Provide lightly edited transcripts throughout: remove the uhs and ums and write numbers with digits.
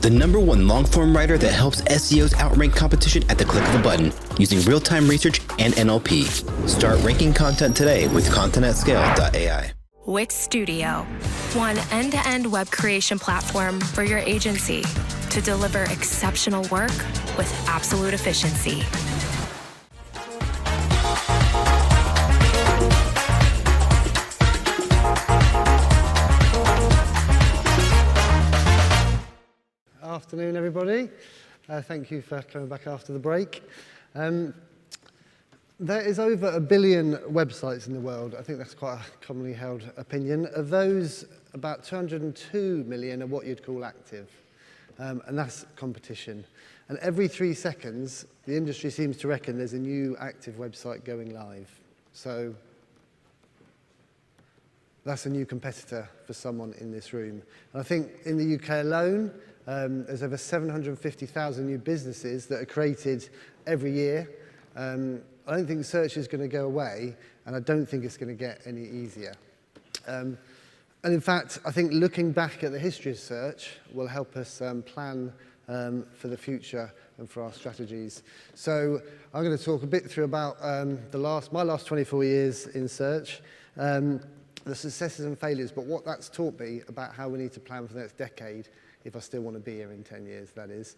the #1 long-form writer that helps SEOs outrank competition at the click of a button using real-time research and NLP. Start ranking content today with contentatScale.ai. Wix Studio, one end-to-end web creation platform for your agency to deliver exceptional work with absolute efficiency. Afternoon, everybody. Thank you for coming back after the break. There is over 1 billion websites in the world. I think that's quite a commonly held opinion. Of those, about 202 million are what you'd call active, and that's competition. And every 3 seconds, the industry seems to reckon there's a new active website going live. So that's a new competitor for someone in this room. And I think in the UK alone, there's over 750,000 new businesses that are created every year. I don't think search is going to go away, and I don't think it's going to get any easier. And in fact, I think looking back at the history of search will help us plan for the future and for our strategies. So I'm going to talk a bit through about my last 24 years in search, the successes and failures, but what that's taught me about how we need to plan for the next decade, if I still want to be here in 10 years, that is.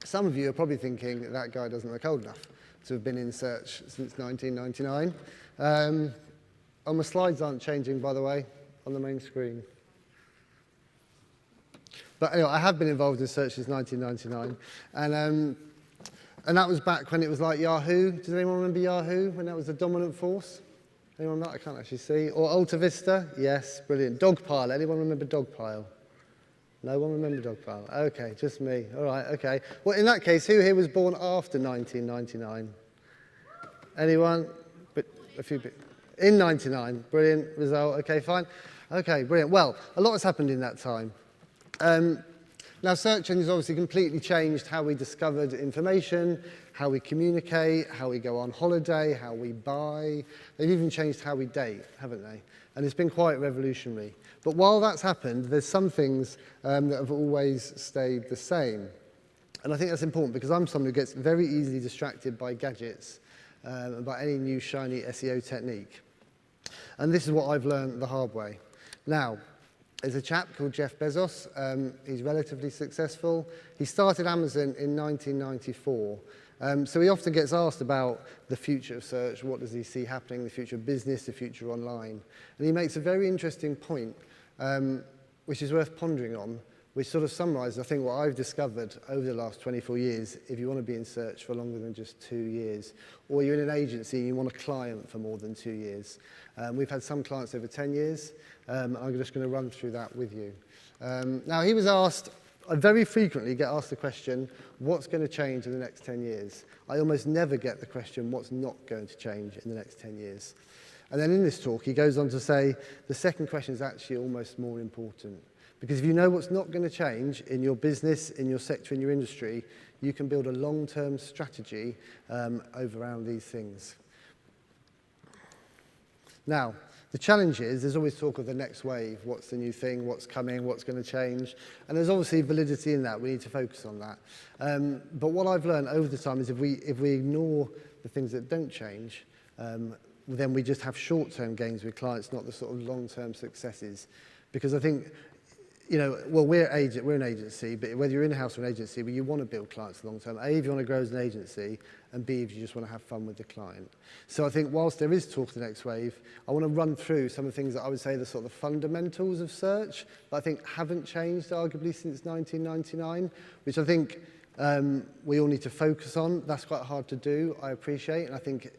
Some of you are probably thinking that guy doesn't look old enough to have been in search since 1999. My slides aren't changing, by the way, on the main screen. But anyway, I have been involved in search since 1999. And that was back when it was like Yahoo. Does anyone remember Yahoo, when that was the dominant force? Anyone not? I can't actually see. Or Alta Vista? Yes, brilliant. Dogpile. Anyone remember Dogpile? No one remember Dogpile? Okay, just me. All right, okay. Well, in that case, who here was born after 1999? Anyone? But a few bit. In 99, brilliant result. Okay, fine. Okay, brilliant. Well, a lot has happened in that time. Now, search engines obviously completely changed how we discovered information, how we communicate, how we go on holiday, how we buy. They've even changed how we date, haven't they? And it's been quite revolutionary. But while that's happened, there's some things that have always stayed the same. And I think that's important because I'm someone who gets very easily distracted by gadgets and by any new shiny SEO technique. And this is what I've learned the hard way. Now, there's a chap called Jeff Bezos. He's relatively successful. He started Amazon in 1994. So he often gets asked about the future of search, what does he see happening, the future of business, the future online. And he makes a very interesting point, which is worth pondering on, which sort of summarises, I think, what I've discovered over the last 24 years, if you want to be in search for longer than just 2 years, or you're in an agency and you want a client for more than 2 years. We've had some clients over 10 years. I'm just going to run through that with you. Now, he was asked, I very frequently get asked the question, what's going to change in the next 10 years? I almost never get the question, what's not going to change in the next 10 years? And then in this talk, he goes on to say, the second question is actually almost more important. Because if you know what's not going to change in your business, in your sector, in your industry, you can build a long-term strategy around these things. Now, the challenge is, there's always talk of the next wave. What's the new thing? What's coming? What's going to change? And there's obviously validity in that. We need to focus on that. But what I've learned over the time is if we ignore the things that don't change, then we just have short-term gains with clients, not the sort of long-term successes. Because I think, well, we're an agency, but whether you're in-house or an agency, well, you want to build clients long-term. A, if you want to grow as an agency, and B, if you just want to have fun with the client. So I think whilst there is talk of the next wave, I want to run through some of the things that I would say are the sort of fundamentals of search that I think haven't changed arguably since 1999, which I think we all need to focus on. That's quite hard to do, I appreciate, and I think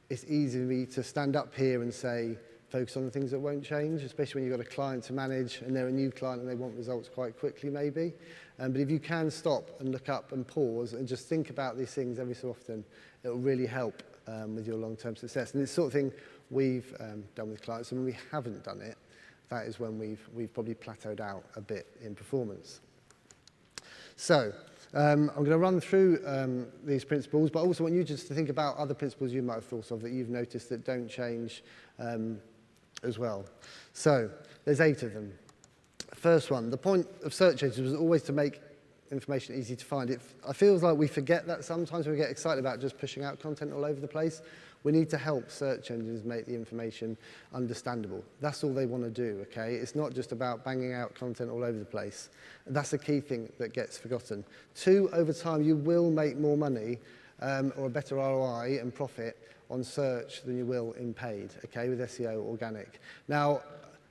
it's easy for me to stand up here and say, focus on the things that won't change, especially when you've got a client to manage and they're a new client and they want results quite quickly maybe. But if you can stop and look up and pause and just think about these things every so often, it will really help with your long-term success. And it's the sort of thing we've done with clients. And when we haven't done it, that is when we've probably plateaued out a bit in performance. So I'm going to run through these principles, but I also want you just to think about other principles you might have thought of that you've noticed that don't change as well. So there's 8 of them. First one, the point of search engines was always to make information easy to find. I feels like we forget that sometimes we get excited about just pushing out content all over the place. We need to help search engines make the information understandable. That's all they want to do, okay? It's not just about banging out content all over the place. That's the key thing that gets forgotten. 2, over time, you will make more money or a better ROI and profit on search than you will in paid, okay, with SEO organic. Now,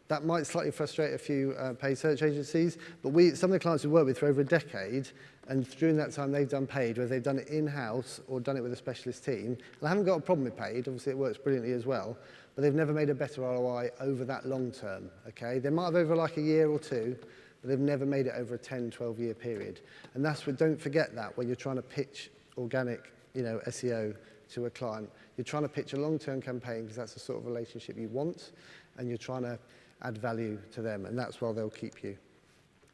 that might slightly frustrate a few paid search agencies, but some of the clients we work with for over a decade, and during that time they've done paid, whether they've done it in-house or done it with a specialist team. And I haven't got a problem with paid, obviously it works brilliantly as well, but they've never made a better ROI over that long term, okay? They might have over like a year or two, but they've never made it over a 10, 12-year period. And that's what, don't forget that when you're trying to pitch organic, SEO to a client. You're trying to pitch a long-term campaign because that's the sort of relationship you want, and you're trying to add value to them, and that's why they'll keep you.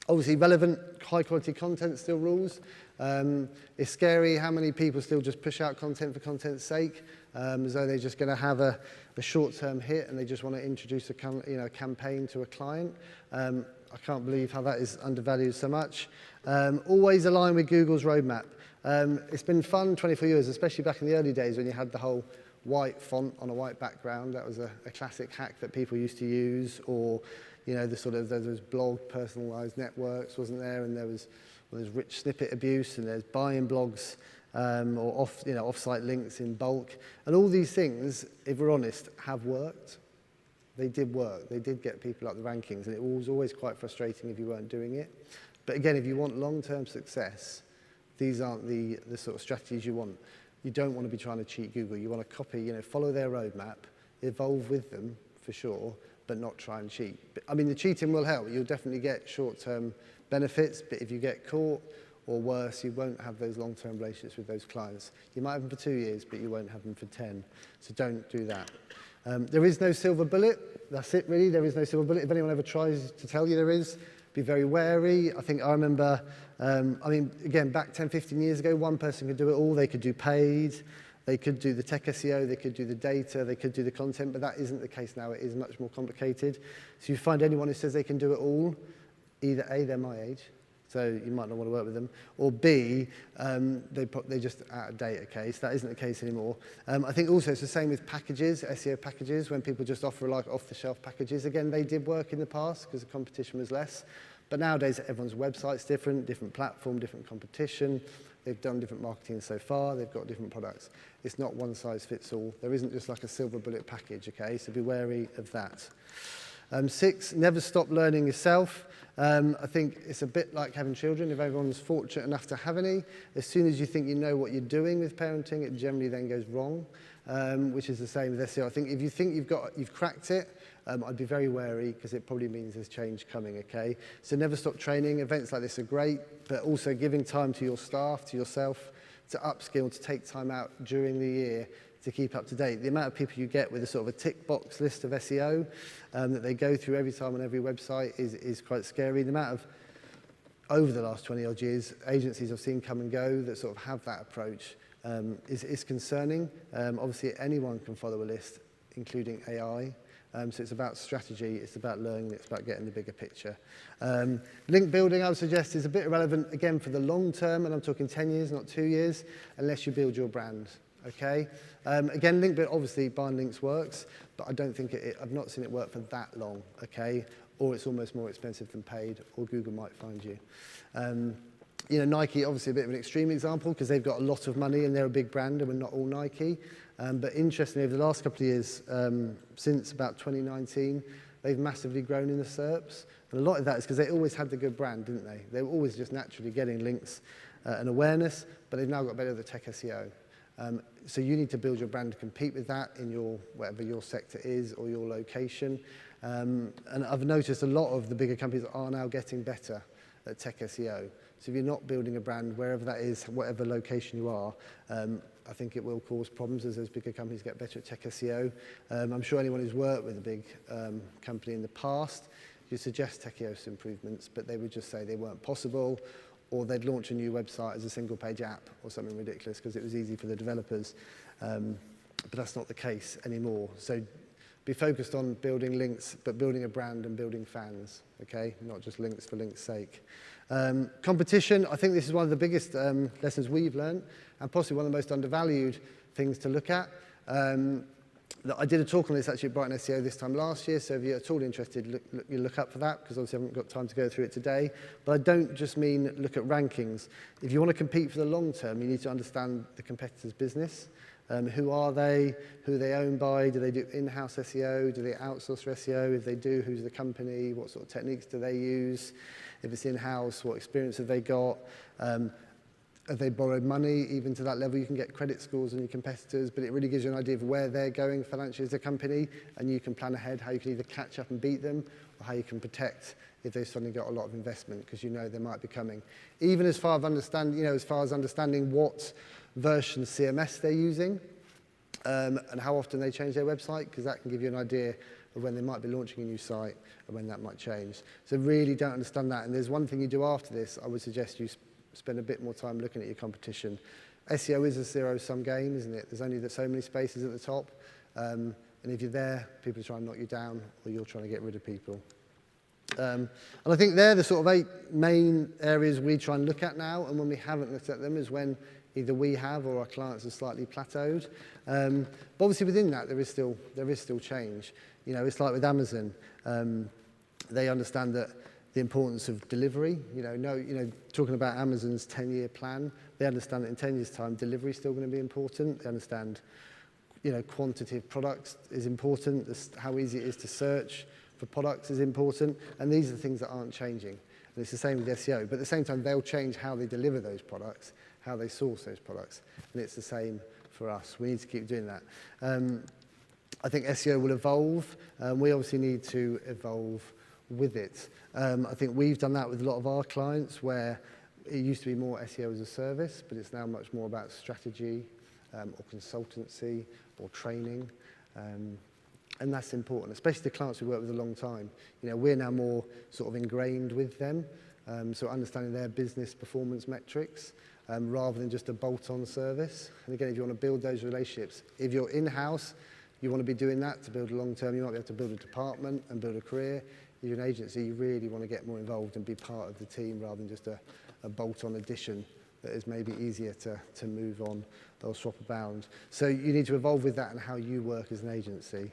Obviously, relevant, high-quality content still rules. It's scary how many people still just push out content for content's sake, as though they're just going to have a short-term hit and they just want to introduce a campaign to a client. I can't believe how that is undervalued so much. Always align with Google's roadmap. It's been fun 24 years, especially back in the early days when you had the whole white font on a white background. That was a classic hack that people used to use, or there was blog personalized networks, wasn't there? And there's rich snippet abuse, and there's buying blogs or off-site links in bulk, and all these things, if we're honest, have worked. They did work. They did get people up the rankings, and it was always quite frustrating if you weren't doing it. But again, if you want long-term success, these aren't the sort of strategies you want. You don't want to be trying to cheat Google. You want to copy, follow their roadmap, evolve with them for sure, but not try and cheat. I mean, the cheating will help. You'll definitely get short-term benefits, but if you get caught, or worse, you won't have those long-term relationships with those clients. You might have them for 2 years, but you won't have them for 10. So don't do that. There is no silver bullet. That's it, really. There is no silver bullet. If anyone ever tries to tell you there is, be very wary. I remember, again, back 10, 15 years ago, one person could do it all. They could do paid, they could do the tech SEO, they could do the data, they could do the content, but that isn't the case now. It is much more complicated. So you find anyone who says they can do it all, either A, they're my age, so you might not want to work with them, or B, they're just out of date, okay? So that isn't the case anymore. I think also it's the same with packages, SEO packages, when people just offer like off-the-shelf packages. Again, they did work in the past because the competition was less, but nowadays everyone's website's different platform, different competition. They've done different marketing so far, they've got different products. It's not one size fits all. There isn't just like a silver bullet package, okay? So be wary of that. 6, never stop learning yourself. I think it's a bit like having children. If everyone's fortunate enough to have any, as soon as you think you know what you're doing with parenting, it generally then goes wrong, which is the same with SEO. I think if you think you've cracked it, I'd be very wary because it probably means there's change coming, okay? So never stop training. Events like this are great, but also giving time to your staff, to yourself, to upskill, to take time out during the year to keep up to date. The amount of people you get with a sort of a tick box list of SEO that they go through every time on every website is quite scary. The amount of, over the last 20 odd years, agencies I've seen come and go that sort of have that approach is concerning. Obviously anyone can follow a list, including AI. So it's about strategy, it's about learning, it's about getting the bigger picture. Link building, I would suggest, is a bit irrelevant, again, for the long term, and I'm talking 10 years, not 2 years, unless you build your brand, okay? Again, link building, obviously, buying links works, but I don't think I've not seen it work for that long, okay? Or it's almost more expensive than paid, or Google might find you. Nike, obviously a bit of an extreme example because they've got a lot of money and they're a big brand and we're not all Nike. But interestingly, over the last couple of years, since about 2019, they've massively grown in the SERPs. And a lot of that is because they always had the good brand, didn't they? They were always just naturally getting links and awareness, but they've now got better at the tech SEO. So you need to build your brand to compete with that in your whatever your sector is or your location. And I've noticed a lot of the bigger companies are now getting better at tech SEO. So if you're not building a brand, wherever that is, whatever location you are, I think it will cause problems as those bigger companies get better at tech SEO. I'm sure anyone who's worked with a big company in the past, you suggest tech SEO improvements, but they would just say they weren't possible, or they'd launch a new website as a single-page app or something ridiculous because it was easy for the developers. But that's not the case anymore. So be focused on building links, but building a brand and building fans, okay? Not just links for links' sake. Competition, I think this is one of the biggest lessons we've learned, and possibly one of the most undervalued things to look at. I did a talk on this actually at Brighton SEO this time last year, so if you're at all interested, you look up for that, because obviously I haven't got time to go through it today. But I don't just mean look at rankings. If you want to compete for the long term, you need to understand the competitor's business. Who are they? Who are they owned by? Do they do in-house SEO? Do they outsource for SEO? If they do, who's the company? What sort of techniques do they use? If it's in-house, what experience have they got? Have they borrowed money? Even to that level, you can get credit scores on your competitors, but it really gives you an idea of where they're going financially as a company, and you can plan ahead how you can either catch up and beat them, or how you can protect if they've suddenly got a lot of investment, because you know they might be coming. Even as far as understanding what version CMS they're using, and how often they change their website, because that can give you an idea of when they might be launching a new site and when that might change. So really don't understand that. And there's one thing you do after this. I would suggest you spend a bit more time looking at your competition. SEO is a zero-sum game, isn't it? There's only so many spaces at the top. And if you're there, people are trying to knock you down, or you're trying to get rid of people. And I think they're the sort of 8 main areas we try and look at now, and when we haven't looked at them is when either we have or our clients have slightly plateaued. But obviously within that, there is still change. You know, it's like with Amazon. They understand that the importance of delivery. Talking about Amazon's 10-year plan, they understand that in 10 years' time, delivery is still going to be important. They understand, quantity of products is important. How easy it is to search for products is important. And these are the things that aren't changing. And it's the same with SEO. But at the same time, they'll change how they deliver those products, how they source those products. And it's the same for us. We need to keep doing that. I think SEO will evolve. We obviously need to evolve with it. I think we've done that with a lot of our clients, where it used to be more SEO as a service, but it's now much more about strategy or consultancy or training. And that's important, especially the clients we work with a long time. We're now more sort of ingrained with them, so understanding their business performance metrics rather than just a bolt-on service. And again, if you want to build those relationships, if you're in-house, you want to be doing that to build a long-term. You might be able to build a department and build a career. If you're an agency, you really want to get more involved and be part of the team rather than just a bolt-on addition that is maybe easier to move on or swap about. So you need to evolve with that and how you work as an agency.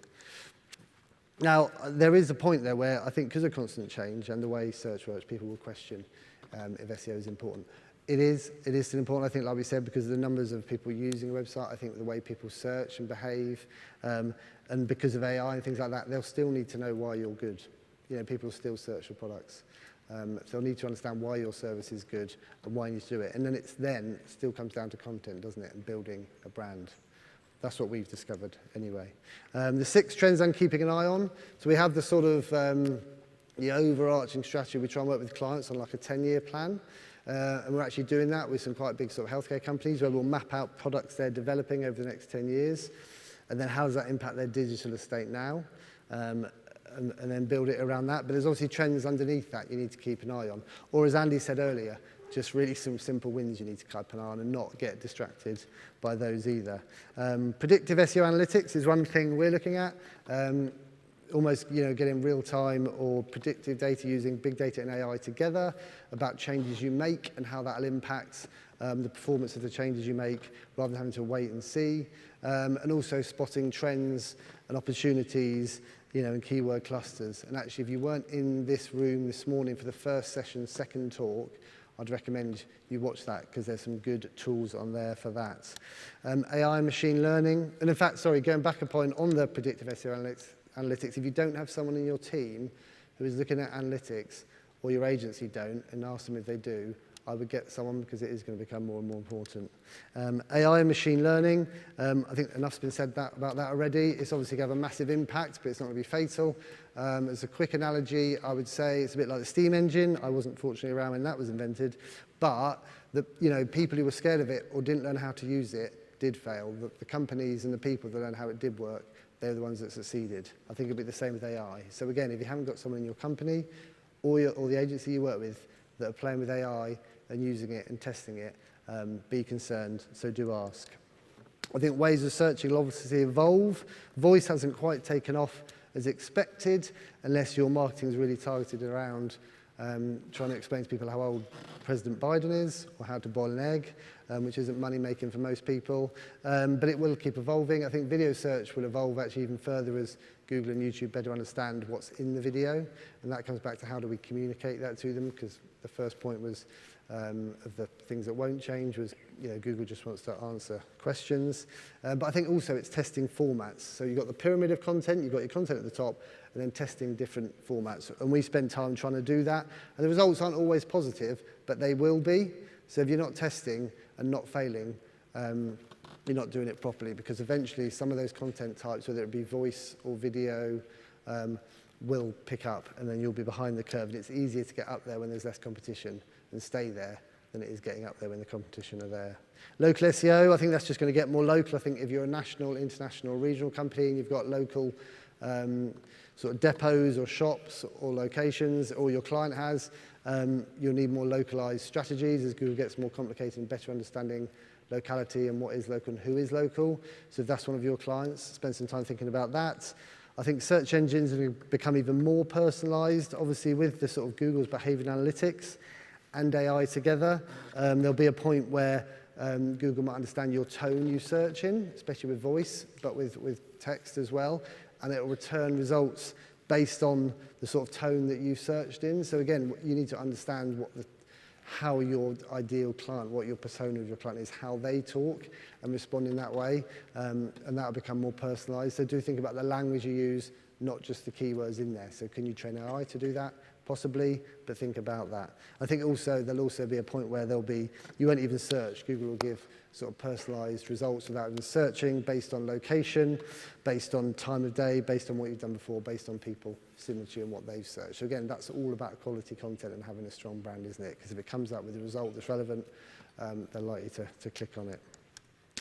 Now, there is a point there where I think because of constant change and the way search works, people will question if SEO is important. It is still important, I think, like we said, because of the numbers of people using a website. I think the way people search and behave, and because of AI and things like that, they'll still need to know why you're good. People still search for products. So they'll need to understand why your service is good and why you need to do it. And then it still comes down to content, doesn't it, and building a brand. That's what we've discovered anyway. The 6 trends I'm keeping an eye on. So we have the sort of the overarching strategy. We try and work with clients on like a 10-year plan. And we're actually doing that with some quite big sort of healthcare companies, where we'll map out products they're developing over the next 10 years. And then how does that impact their digital estate now? And then build it around that. But there's obviously trends underneath that you need to keep an eye on. Or as Andy said earlier, just really some simple wins you need to keep an eye on and not get distracted by those either. Predictive SEO analytics is one thing we're looking at. Almost getting real-time or predictive data using big data and AI together about changes you make and how that'll impact the performance of the changes you make rather than having to wait and see. And also spotting trends and opportunities and keyword clusters. And actually, if you weren't in this room this morning for the first session, second talk, I'd recommend you watch that, because there's some good tools on there for that. AI and machine learning. And in fact, going back a point on the predictive SEO analytics, if you don't have someone in your team who is looking at analytics, or your agency don't, and ask them if they do, I would get someone, because it is going to become more and more important. AI and machine learning, I think enough's been said about that already. It's obviously going to have a massive impact, but it's not going to be fatal. As a quick analogy, I would say it's a bit like the steam engine. I wasn't fortunately around when that was invented, but people who were scared of it or didn't learn how to use it did fail. The companies and the people that learned how it did work, they're the ones that succeeded. I think it'll be the same with AI. So again, if you haven't got someone in your company or the agency you work with that are playing with AI and using it and testing it, be concerned, so do ask. I think ways of searching will obviously evolve. Voice hasn't quite taken off as expected, unless your marketing is really targeted around trying to explain to people how old President Biden is, or how to boil an egg, which isn't money making for most people. But it will keep evolving. I think video search will evolve actually even further as Google and YouTube better understand what's in the video. And that comes back to how do we communicate that to them, because the first point was of the things that won't change was, Google just wants to answer questions. But I think also it's testing formats. So you've got the pyramid of content, you've got your content at the top, and then testing different formats. And we spend time trying to do that. And the results aren't always positive, but they will be. So if you're not testing and not failing, you're not doing it properly, because eventually some of those content types, whether it be voice or video, will pick up, and then you'll be behind the curve. And it's easier to get up there when there's less competition and stay there than it is getting up there when the competition are there. Local SEO, I think that's just going to get more local. I think if you're a national, international, regional company and you've got local sort of depots or shops or locations, or your client has, you'll need more localized strategies as Google gets more complicated and better understanding locality and what is local and who is local. So if that's one of your clients, spend some time thinking about that. I think search engines have become even more personalized, obviously with the sort of Google's behavior analytics and AI together. There'll be a point where Google might understand your tone you search in, especially with voice, but with text as well, and it will return results based on the sort of tone that you searched in. So again, you need to understand how your ideal client, what your persona of your client is, how they talk and respond in that way, and that will become more personalized. So do think about the language you use, not just the keywords in there. So can you train AI to do that? Possibly, but think about that. I think also there'll also be a point where you won't even search. Google will give sort of personalized results without even searching, based on location, based on time of day, based on what you've done before, based on people similar to you and what they've searched. So again, that's all about quality content and having a strong brand, isn't it? Because if it comes up with a result that's relevant, they're likely to click on it.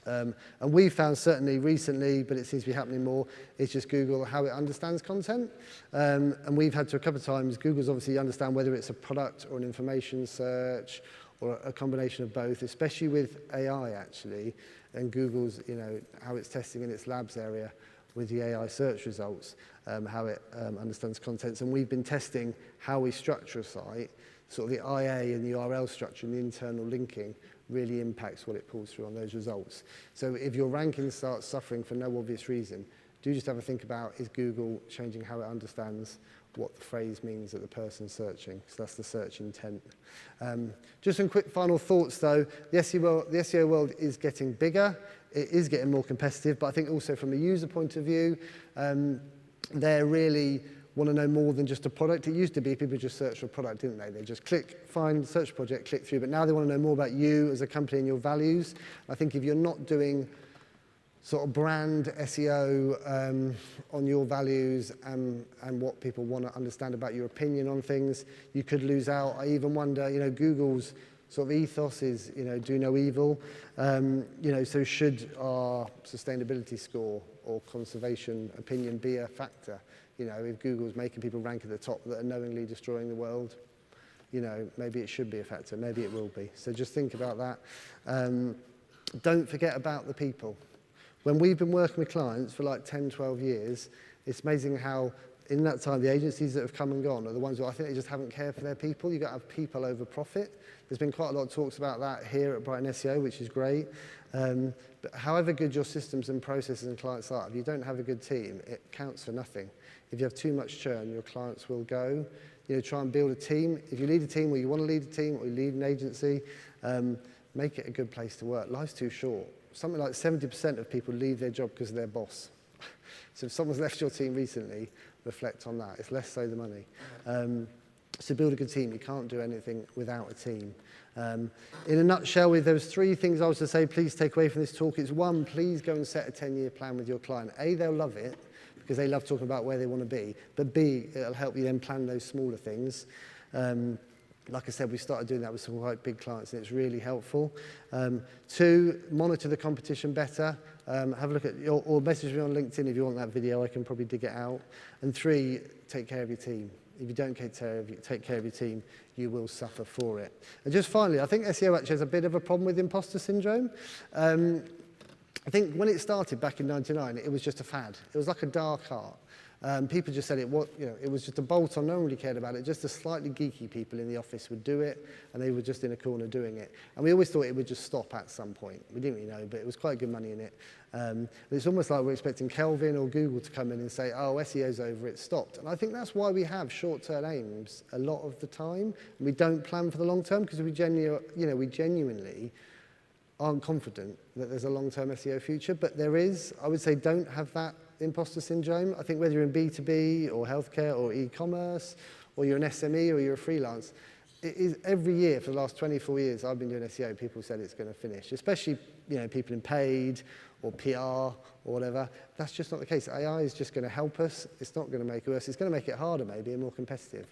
And we found certainly recently, but it seems to be happening more, it's just Google, how it understands content. And we've had to a couple of times, Google's obviously understand whether it's a product or an information search or a combination of both, especially with AI actually, and Google's, how it's testing in its labs area with the AI search results, how it understands contents. And we've been testing how we structure a site, sort of the IA and the URL structure and the internal linking really impacts what it pulls through on those results. So if your ranking starts suffering for no obvious reason, do just have a think about, is Google changing how it understands what the phrase means that the person's searching? So that's the search intent. Just some quick final thoughts though. The SEO world is getting bigger. It is getting more competitive, but I think also from a user point of view, they're really want to know more than just a product. It used to be people just search for a product, didn't they? They just click, find, search project, click through. But now they want to know more about you as a company and your values. I think if you're not doing sort of brand SEO on your values and what people want to understand about your opinion on things, you could lose out. I even wonder, Google's sort of ethos is, do no evil. So should our sustainability score or conservation opinion be a factor? If Google's making people rank at the top that are knowingly destroying the world, maybe it should be a factor, maybe it will be. So just think about that. Don't forget about the people. When we've been working with clients for like 10, 12 years, it's amazing how in that time the agencies that have come and gone are the ones who I think they just haven't cared for their people. You've got to have people over profit. There's been quite a lot of talks about that here at Brighton SEO, which is great. But however good your systems and processes and clients are, if you don't have a good team, it counts for nothing. If you have too much churn, your clients will go. Try and build a team. If you lead a team or you want to lead a team or you lead an agency, make it a good place to work. Life's too short. Something like 70% of people leave their job because of their boss. So if someone's left your team recently, reflect on that. It's less so the money. So build a good team. You can't do anything without a team. In a nutshell, there was 3 things I was to say, please take away from this talk. It's 1, please go and set a 10-year plan with your client. A, they'll love it because they love talking about where they want to be. But B, it'll help you then plan those smaller things. Like I said, we started doing that with some quite big clients, and it's really helpful. 2, monitor the competition better. Have a look at or message me on LinkedIn if you want that video. I can probably dig it out. And 3, take care of your team. If you don't take care of your team, you will suffer for it. And just finally, I think SEO actually has a bit of a problem with imposter syndrome. I think when it started back in '99, it was just a fad. It was like a dark art. People just said it was just a bolt-on. No one really cared about it. Just the slightly geeky people in the office would do it, and they were just in a corner doing it. And we always thought it would just stop at some point. We didn't really know, but it was quite good money in it. It's almost like we're expecting Kelvin or Google to come in and say, "Oh, SEO's over, it stopped." And I think that's why we have short-term aims a lot of the time. And we don't plan for the long term because we genuinely aren't confident that there's a long-term SEO future. But there is. I would say don't have that imposter syndrome. I think whether you're in B2B or healthcare or e-commerce or you're an SME or you're a freelance, it is every year for the last 24 years I've been doing SEO, people said it's going to finish, especially people in paid or PR or whatever. That's just not the case. AI is just going to help us. It's not going to make it worse. It's going to make it harder maybe and more competitive.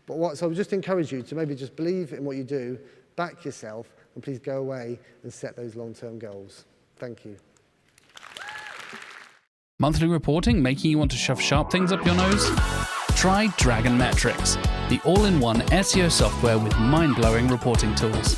So I would just encourage you to maybe just believe in what you do, back yourself, and please go away and set those long-term goals. Thank you. Monthly reporting making you want to shove sharp things up your nose? Try Dragon Metrics, the all-in-one SEO software with mind-blowing reporting tools.